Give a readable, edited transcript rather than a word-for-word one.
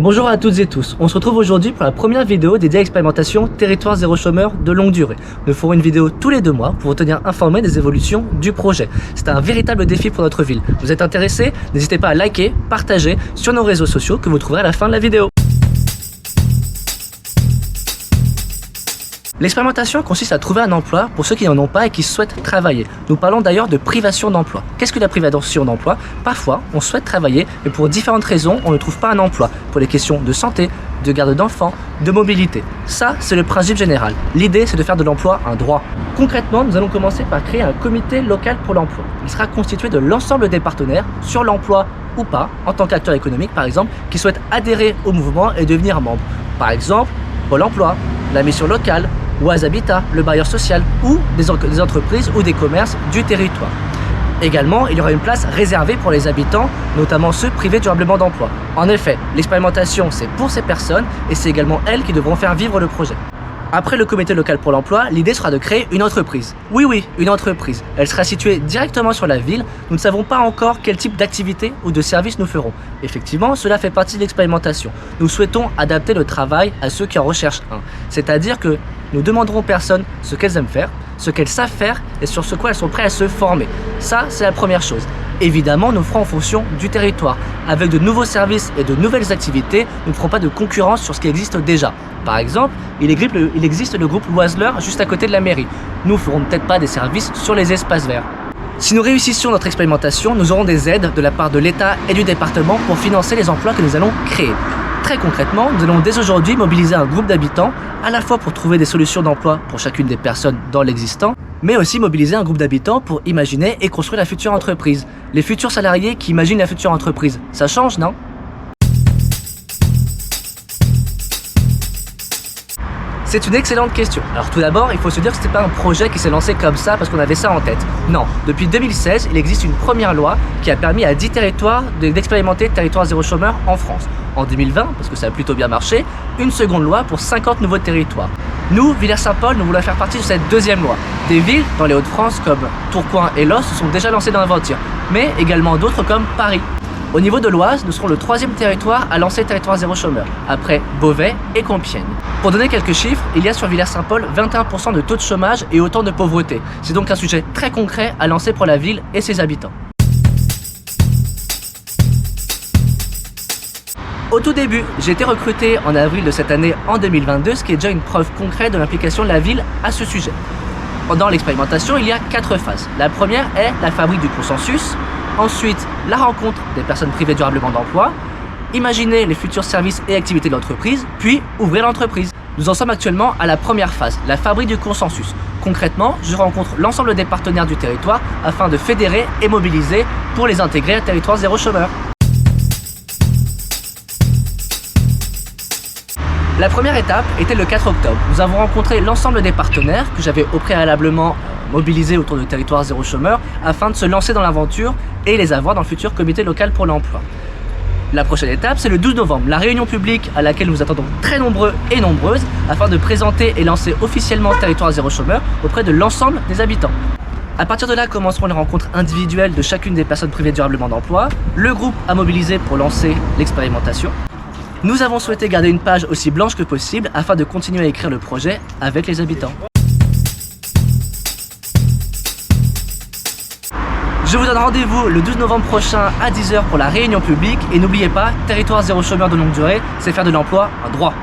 Bonjour à toutes et tous, on se retrouve aujourd'hui pour la première vidéo dédiée à l'expérimentation Territoire Zéro Chômeur de longue durée. Nous ferons une vidéo tous les 2 mois pour vous tenir informé des évolutions du projet. C'est un véritable défi pour notre ville. Vous êtes intéressés? N'hésitez pas à liker, partager sur nos réseaux sociaux que vous trouverez à la fin de la vidéo. L'expérimentation consiste à trouver un emploi pour ceux qui n'en ont pas et qui souhaitent travailler. Nous parlons d'ailleurs de privation d'emploi. Qu'est-ce que la privation d'emploi? Parfois, on souhaite travailler, mais pour différentes raisons, on ne trouve pas un emploi. Pour les questions de santé, de garde d'enfants, de mobilité. Ça, c'est le principe général. L'idée, c'est de faire de l'emploi un droit. Concrètement, nous allons commencer par créer un comité local pour l'emploi. Il sera constitué de l'ensemble des partenaires sur l'emploi ou pas, en tant qu'acteur économique par exemple, qui souhaitent adhérer au mouvement et devenir membre. Par exemple, Pôle emploi, la mission locale, Oise Habitat, le bailleur social ou des entreprises ou des commerces du territoire. Également, il y aura une place réservée pour les habitants, notamment ceux privés durablement d'emploi. En effet, l'expérimentation, c'est pour ces personnes et c'est également elles qui devront faire vivre le projet. Après le comité local pour l'emploi, l'idée sera de créer une entreprise. Oui, une entreprise. Elle sera située directement sur la ville. Nous ne savons pas encore quel type d'activité ou de service nous ferons. Effectivement, cela fait partie de l'expérimentation. Nous souhaitons adapter le travail à ceux qui en recherchent un. C'est-à-dire que nous demanderons aux personnes ce qu'elles aiment faire, ce qu'elles savent faire et sur ce quoi elles sont prêtes à se former. Ça, c'est la première chose. Évidemment, nous ferons en fonction du territoire. Avec de nouveaux services et de nouvelles activités, nous ne ferons pas de concurrence sur ce qui existe déjà. Par exemple, il existe le groupe Loiseleur juste à côté de la mairie. Nous ne ferons peut-être pas des services sur les espaces verts. Si nous réussissions notre expérimentation, nous aurons des aides de la part de l'État et du département pour financer les emplois que nous allons créer. Très concrètement, nous allons dès aujourd'hui mobiliser un groupe d'habitants, à la fois pour trouver des solutions d'emploi pour chacune des personnes dans l'existant, mais aussi mobiliser un groupe d'habitants pour imaginer et construire la future entreprise. Les futurs salariés qui imaginent la future entreprise, ça change, non ? C'est une excellente question. Alors tout d'abord, il faut se dire que ce n'était pas un projet qui s'est lancé comme ça parce qu'on avait ça en tête. Non, depuis 2016, il existe une première loi qui a permis à 10 territoires d'expérimenter Territoire Zéro Chômeur en France. En 2020, parce que ça a plutôt bien marché, une seconde loi pour 50 nouveaux territoires. Nous, Villers-Saint-Paul, nous voulons faire partie de cette deuxième loi. Des villes dans les Hauts-de-France comme Tourcoing et Los se sont déjà lancées dans l'aventure, mais également d'autres comme Paris. Au niveau de l'Oise, nous serons le 3e territoire à lancer Territoire Zéro Chômeur, après Beauvais et Compiègne. Pour donner quelques chiffres, il y a sur Villers-Saint-Paul 21% de taux de chômage et autant de pauvreté. C'est donc un sujet très concret à lancer pour la ville et ses habitants. Au tout début, j'ai été recruté en avril de cette année en 2022, ce qui est déjà une preuve concrète de l'implication de la ville à ce sujet. Pendant l'expérimentation, il y a 4 phases. La première est la fabrique du consensus. Ensuite, la rencontre des personnes privées durablement d'emploi, imaginer les futurs services et activités de l'entreprise, puis ouvrir l'entreprise. Nous en sommes actuellement à la première phase, la fabrique du consensus. Concrètement, je rencontre l'ensemble des partenaires du territoire afin de fédérer et mobiliser pour les intégrer à Territoire Zéro Chômeur. La première étape était le 4 octobre. Nous avons rencontré l'ensemble des partenaires que j'avais au préalablement mobilisés autour de Territoire Zéro Chômeur afin de se lancer dans l'aventure et les avoir dans le futur comité local pour l'emploi. La prochaine étape, c'est le 12 novembre, la réunion publique à laquelle nous attendons très nombreux et nombreuses afin de présenter et lancer officiellement Territoire Zéro Chômeur auprès de l'ensemble des habitants. À partir de là commenceront les rencontres individuelles de chacune des personnes privées durablement d'emploi, le groupe à mobiliser pour lancer l'expérimentation. Nous avons souhaité garder une page aussi blanche que possible afin de continuer à écrire le projet avec les habitants. Je vous donne rendez-vous le 12 novembre prochain à 10h pour la réunion publique et n'oubliez pas, Territoire Zéro Chômeur de longue durée, c'est faire de l'emploi un droit.